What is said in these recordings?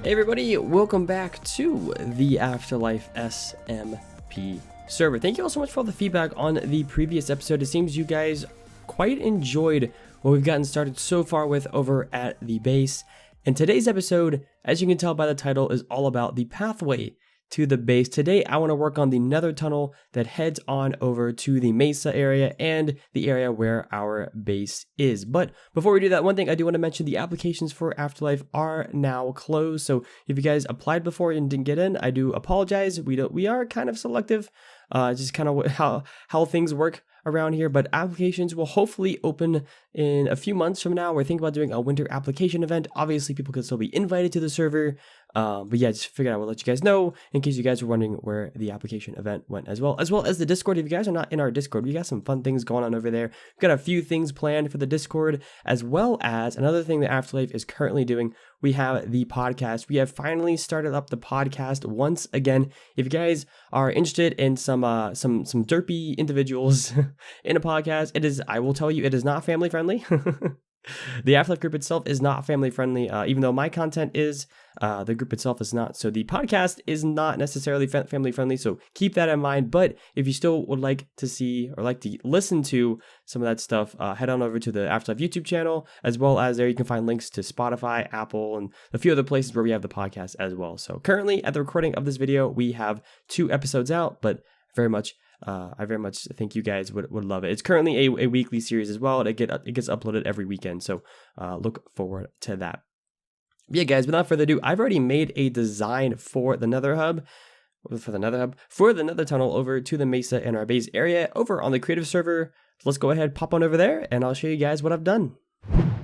Hey everybody, welcome back to the AfterLife SMP server. Thank you all so much for all the feedback on the previous episode. It seems you guys quite enjoyed what we've gotten started so far with over at the base. And today's episode, as you can tell by the title, is all about the pathway to the base. Today, I want to work on the nether tunnel that heads on over to the Mesa area and the area where our base is. But before we do that, one thing I do want to mention, the applications for AfterLife are now closed. So if you guys applied before and didn't get in, I do apologize. We are kind of selective, just kind of how things work around here, but applications will hopefully open in a few months from now. We're thinking about doing a winter application event. Obviously, people can still be invited to the server, but yeah, just figured I would let you guys know in case you guys were wondering where the application event went as well as the Discord. If you guys are not in our Discord, we got some fun things going on over there. We've got a few things planned for the Discord, as well as another thing that AfterLife is currently doing. We have the podcast. We have finally started up the podcast once again. If you guys are interested in some derpy individuals in a podcast, I will tell you, it is not family friendly. The AfterLife group itself is not family friendly, even though my content is. The group itself is not. So the podcast is not necessarily family friendly. So keep that in mind. But if you still would like to see or like to listen to some of that stuff, head on over to the AfterLife YouTube channel, as well as there you can find links to Spotify, Apple, and a few other places where we have the podcast as well. So currently at the recording of this video, we have 2 episodes out, but I very much think you guys would love it. It's currently a weekly series as well. It gets uploaded every weekend, so look forward to that. But yeah, guys, without further ado, I've already made a design for the Nether Hub, for the Nether tunnel over to the Mesa and our base area over on the creative server. So let's go ahead, pop on over there, and I'll show you guys what I've done.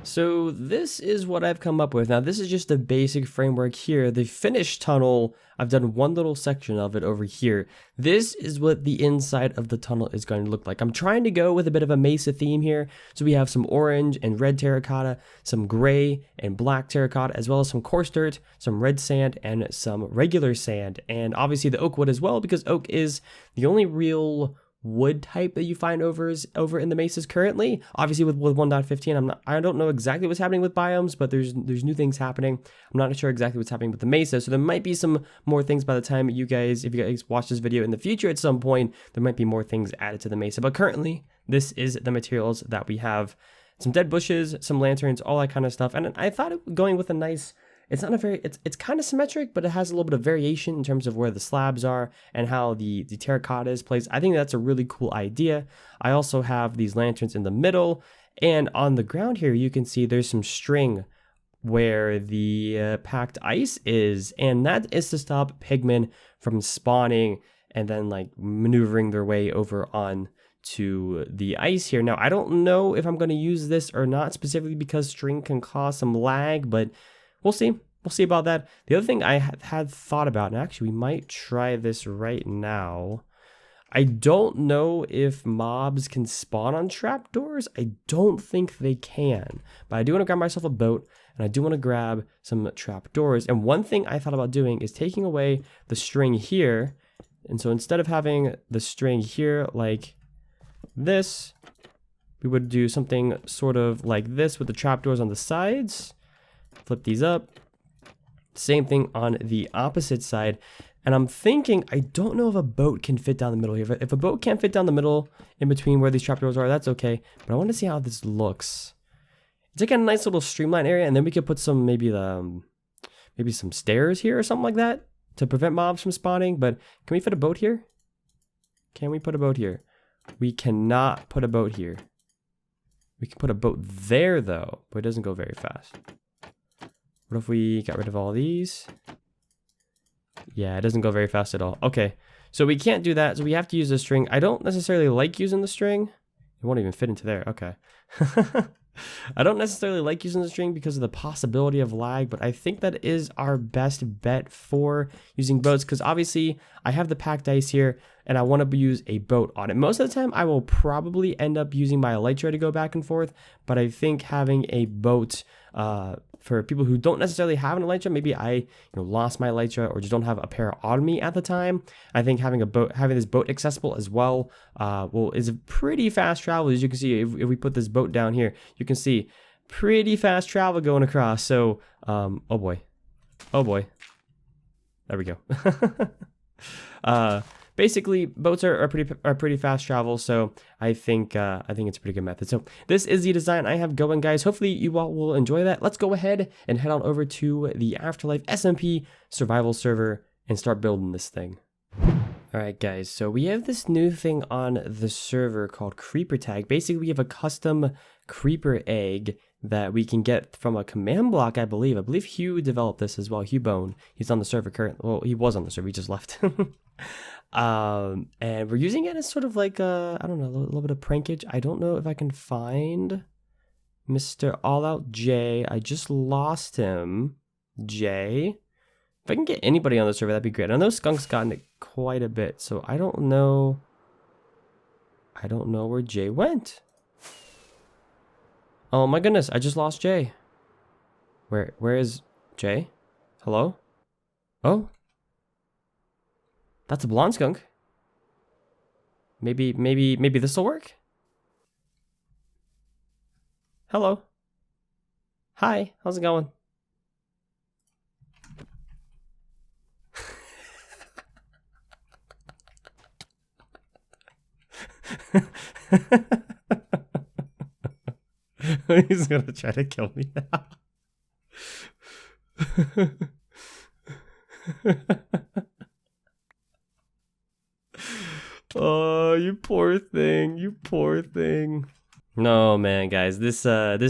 So this is what I've come up with. Now, this is just the basic framework here. The finished tunnel, I've done one little section of it over here. This is what the inside of the tunnel is going to look like. I'm trying to go with a bit of a Mesa theme here. So we have some orange and red terracotta, some gray and black terracotta, as well as some coarse dirt, some red sand, and some regular sand. And obviously the oak wood as well, because oak is the only real wood type that you find over in the mesas currently. Obviously with 1.15, I don't know exactly what's happening with biomes, but there's new things happening. I'm not sure exactly what's happening with the mesa, so there might be some more things by the time if you guys watch this video in the future at some point, there might be more things added to the mesa. But currently, this is the materials that we have. Some dead bushes, some lanterns, all that kind of stuff. And I thought going with a nice, it's kind of symmetric, but it has a little bit of variation in terms of where the slabs are and how the terracotta is placed. I think that's a really cool idea. I also have these lanterns in the middle, and on the ground here, you can see there's some string where the packed ice is, and that is to stop pigmen from spawning and then like maneuvering their way over on to the ice here. Now, I don't know if I'm going to use this or not, specifically because string can cause some lag, but we'll see. We'll see about that. The other thing I had thought about, and actually we might try this right now. I don't know if mobs can spawn on trapdoors. I don't think they can, but I do want to grab myself a boat, and I do want to grab some trapdoors. And one thing I thought about doing is taking away the string here. And so instead of having the string here like this, we would do something sort of like this with the trapdoors on the sides. Flip these up. Same thing on the opposite side. And I'm thinking, I don't know if a boat can fit down the middle here. If a boat can't fit down the middle in between where these trapdoors are, that's okay. But I want to see how this looks. It's like a nice little streamline area, and then we could put some maybe some stairs here or something like that to prevent mobs from spawning. But can we fit a boat here? Can we put a boat here? We cannot put a boat here. We can put a boat there though, but it doesn't go very fast. What if we got rid of all these? Yeah, it doesn't go very fast at all. Okay, so we can't do that, so we have to use the string. I don't necessarily like using the string. It won't even fit into there. Okay. I don't necessarily like using the string because of the possibility of lag, but I think that is our best bet for using boats, because obviously I have the packed ice here and I want to use a boat on it. Most of the time I will probably end up using my elytra to go back and forth, but I think having a boat for people who don't necessarily have an elytra, maybe I lost my elytra or just don't have a pair on me at the time, I think having this boat accessible as well is a pretty fast travel. As you can see, if we put this boat down here, you can see pretty fast travel going across. So oh boy, Oh boy. There we go. Basically, boats are pretty fast travel, so I think it's a pretty good method. So this is the design I have going, guys. Hopefully you all will enjoy that. Let's go ahead and head on over to the AfterLife SMP survival server and start building this thing. Alright guys, so we have this new thing on the server called Creeper Tag. Basically, we have a custom creeper egg that we can get from a command block, I believe. I believe Hugh developed this as well. Hugh Bone. He's on the server currently. Well, he was on the server. He just left. And we're using it as sort of like I don't know, a little bit of prankage. I don't know if I can find Mr. All Out J. I just lost him. J. If I can get anybody on the server, that'd be great. I know Skunk's gotten it quite a bit, so I don't know where Jay went. Oh my goodness, I just lost Jay. Where is Jay? Hello? Oh. That's a blonde skunk. Maybe this will work? Hello. Hi, how's it going? He's gonna try to kill me now. Oh, you poor thing, you poor thing. No man, guys, this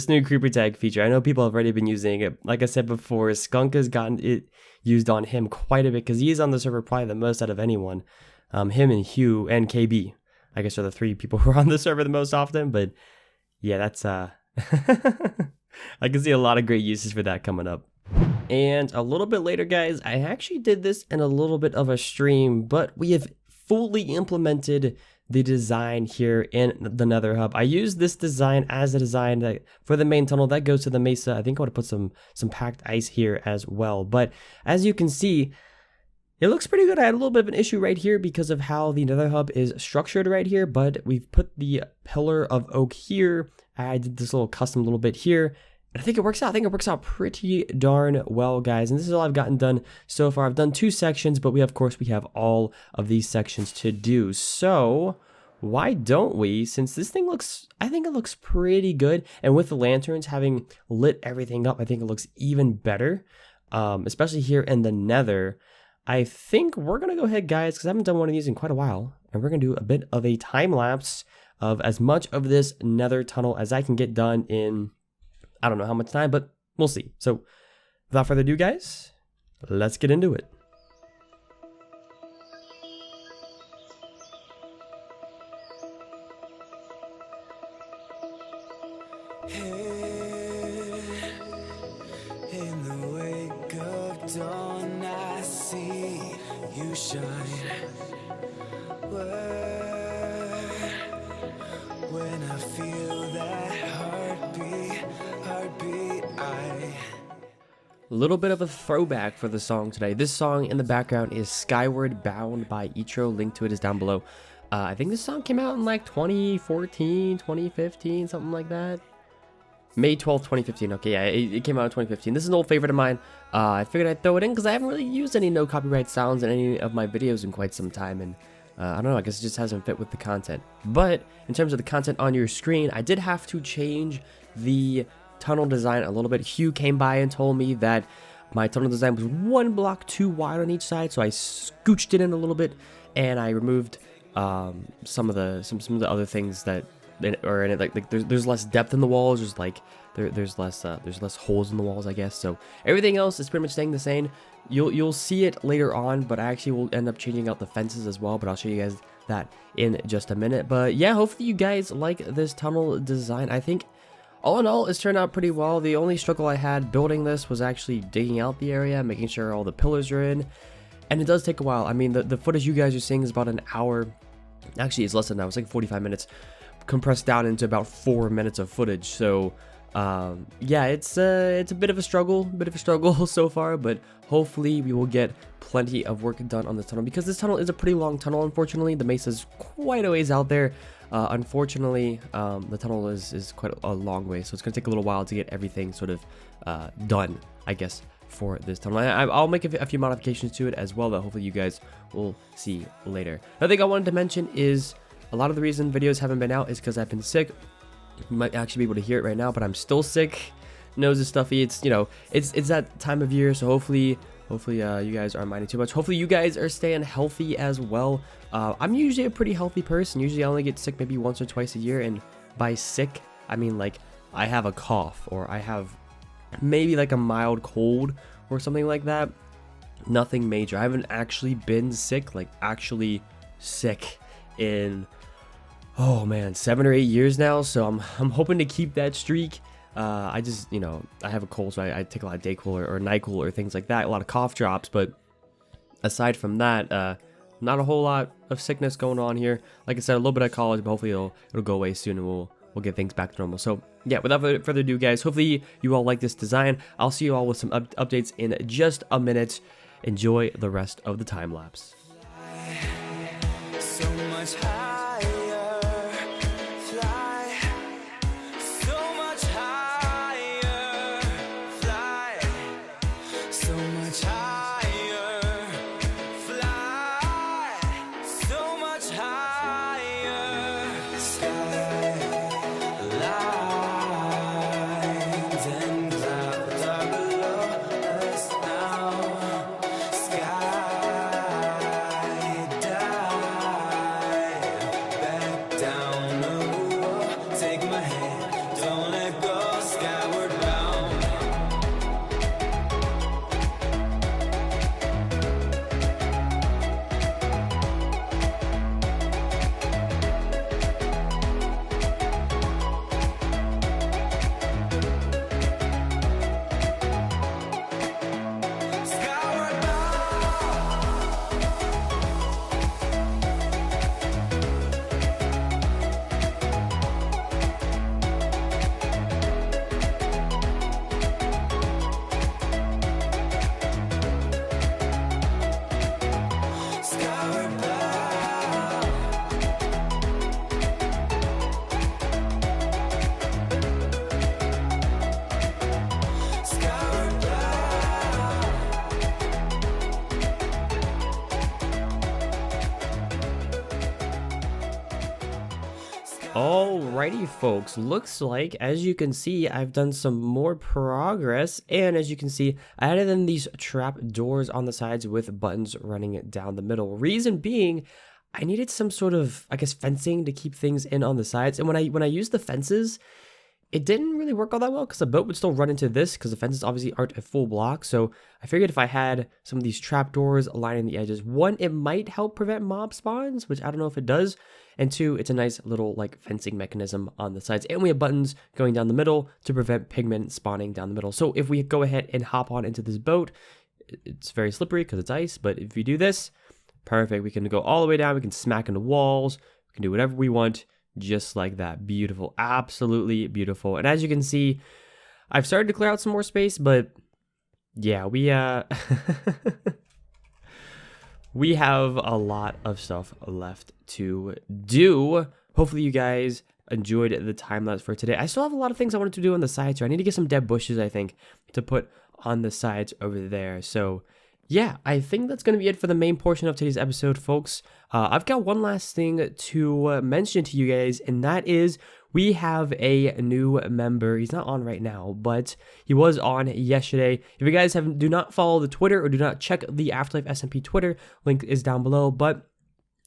new creeper tag feature, I know people have already been using it. Like I said before, Skunk has gotten it used on him quite a bit because he is on the server probably the most out of anyone. Him and Hugh and KB, I guess, are the three people who are on the server the most often. But yeah, that's I can see a lot of great uses for that coming up. And a little bit later, guys, I actually did this in a little bit of a stream, but we have fully implemented the design here in the Nether Hub. I used this design as a design that for the main tunnel that goes to the Mesa. I think I would put some packed ice here as well. But as you can see, it looks pretty good. I had a little bit of an issue right here because of how the Nether Hub is structured right here, but we've put the pillar of oak here. I did this little custom little bit here. And I think it works out. I think it works out pretty darn well, guys. And this is all I've gotten done so far. I've done 2 sections, but we have all of these sections to do. So why don't we, since this thing looks, I think it looks pretty good. And with the lanterns having lit everything up, I think it looks even better, especially here in the Nether. I think we're going to go ahead, guys, because I haven't done one of these in quite a while. And we're going to do a bit of a time lapse of as much of this Nether tunnel as I can get done in, I don't know how much time, but we'll see. So without further ado, guys, let's get into it. In the wake of dawn, I see you shine. When I feel that heartbeat, I... A little bit of a throwback for the song today. This song in the background is Skyward Bound by Ichiro. Link to it is down below. I think this song came out in like 2014, 2015, something like that. May 12th, 2015. Okay, yeah, it came out in 2015. This is an old favorite of mine. I figured I'd throw it in because I haven't really used any no copyright sounds in any of my videos in quite some time. And I don't know, I guess it just hasn't fit with the content. But in terms of the content on your screen, I did have to change the tunnel design a little bit. Hugh came by and told me that my tunnel design was 1 block too wide on each side, so I scooched it in a little bit, and I removed some of the other things that are in it. Like there's less depth in the walls. There's less holes in the walls, I guess. So everything else is pretty much staying the same. You'll see it later on, but I actually will end up changing out the fences as well. But I'll show you guys that in just a minute. But yeah, hopefully you guys like this tunnel design. I think all in all, it's turned out pretty well. The only struggle I had building this was actually digging out the area, making sure all the pillars are in. And it does take a while. I mean, the footage you guys are seeing is about an hour. Actually, it's less than that. It's like 45 minutes compressed down into about 4 minutes of footage. So yeah, it's a bit of a struggle so far, but hopefully we will get plenty of work done on this tunnel, because this tunnel is a pretty long tunnel. Unfortunately, the Mesa's quite a ways out there. Unfortunately, the tunnel is quite a long way, so it's gonna take a little while to get everything sort of done, I guess, for this tunnel. I'll make a few modifications to it as well that hopefully you guys will see later. Another thing I wanted to mention is a lot of the reason videos haven't been out is because I've been sick. You might actually be able to hear it right now, but I'm still sick. Nose is stuffy. It's, you know, it's that time of year, so hopefully you guys aren't minding too much. Hopefully you guys are staying healthy as well. I'm usually a pretty healthy person. Usually I only get sick maybe once or twice a year, and by sick I mean like I have a cough or I have maybe like a mild cold or something like that. Nothing major. I haven't actually been sick, like actually sick, in, oh man, 7 or 8 years now. So I'm hoping to keep that streak. I just, you know, I have a cold, so I take a lot of Dayquil or NyQuil or things like that, a lot of cough drops, but aside from that, not a whole lot of sickness going on here. Like I said, a little bit of college, but hopefully it'll go away soon, and we'll get things back to normal. So yeah, without further ado, guys, hopefully you all like this design. I'll see you all with some updates in just a minute. Enjoy the rest of the time lapse. So much higher, fly. So much higher, fly. So much higher, fly. So much higher, skylines and clouds are below us now. Sky dive back down. Oh, take my hand, don't let go. Skyward bound. Skyward Skyward bound. Skyward bound. Alrighty folks, looks like, as you can see, I've done some more progress, and as you can see, I added in these trap doors on the sides with buttons running down the middle. Reason being, I needed some sort of, I guess, fencing to keep things in on the sides, and when I used the fences, it didn't really work all that well because the boat would still run into this because the fences obviously aren't a full block. So I figured if I had some of these trapdoors lining the edges, one, it might help prevent mob spawns, which I don't know if it does. And two, it's a nice little like fencing mechanism on the sides. And we have buttons going down the middle to prevent pigmen spawning down the middle. So if we go ahead and hop on into this boat, it's very slippery because it's ice. But if you do this, perfect. We can go all the way down. We can smack into walls. We can do whatever we want. Just like that. Beautiful. Absolutely beautiful. And as you can see, I've started to clear out some more space, but yeah, we we have a lot of stuff left to do. Hopefully you guys enjoyed the time lapse for today. I still have a lot of things I wanted to do on the sides here. I need to get some dead bushes, I think, to put on the sides over there. So yeah, I think that's going to be it for the main portion of today's episode, folks. I've got one last thing to mention to you guys, and that is we have a new member. He's not on right now, but he was on yesterday. If you guys do not follow the Twitter or do not check the AfterLife SMP Twitter, link is down below, but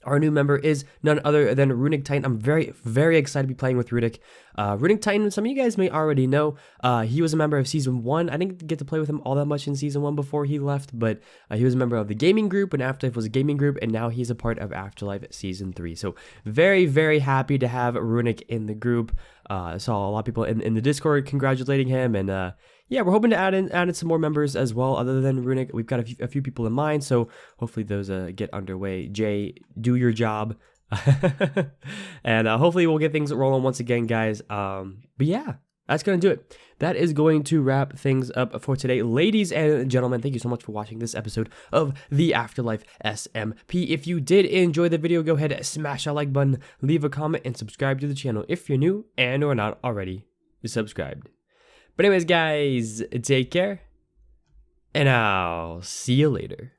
our new member is none other than Runic Titan. I'm very, very excited to be playing with Runic. Runic Titan, some of you guys may already know, he was a member of Season 1. I didn't get to play with him all that much in Season 1 before he left, but he was a member of the gaming group when AfterLife was a gaming group, and now he's a part of AfterLife Season 3. So very, very happy to have Runic in the group. I saw a lot of people in the Discord congratulating him, and yeah, we're hoping to add in some more members as well. Other than Runic, we've got a few people in mind, so hopefully those get underway. Jay, do your job, and hopefully we'll get things rolling once again, guys. But yeah, that's gonna do it. That is going to wrap things up for today, ladies and gentlemen. Thank you so much for watching this episode of the AfterLife SMP. If you did enjoy the video, go ahead and smash that like button, leave a comment, and subscribe to the channel if you're new and or not already subscribed. But anyways, guys, take care. and I'll see you later.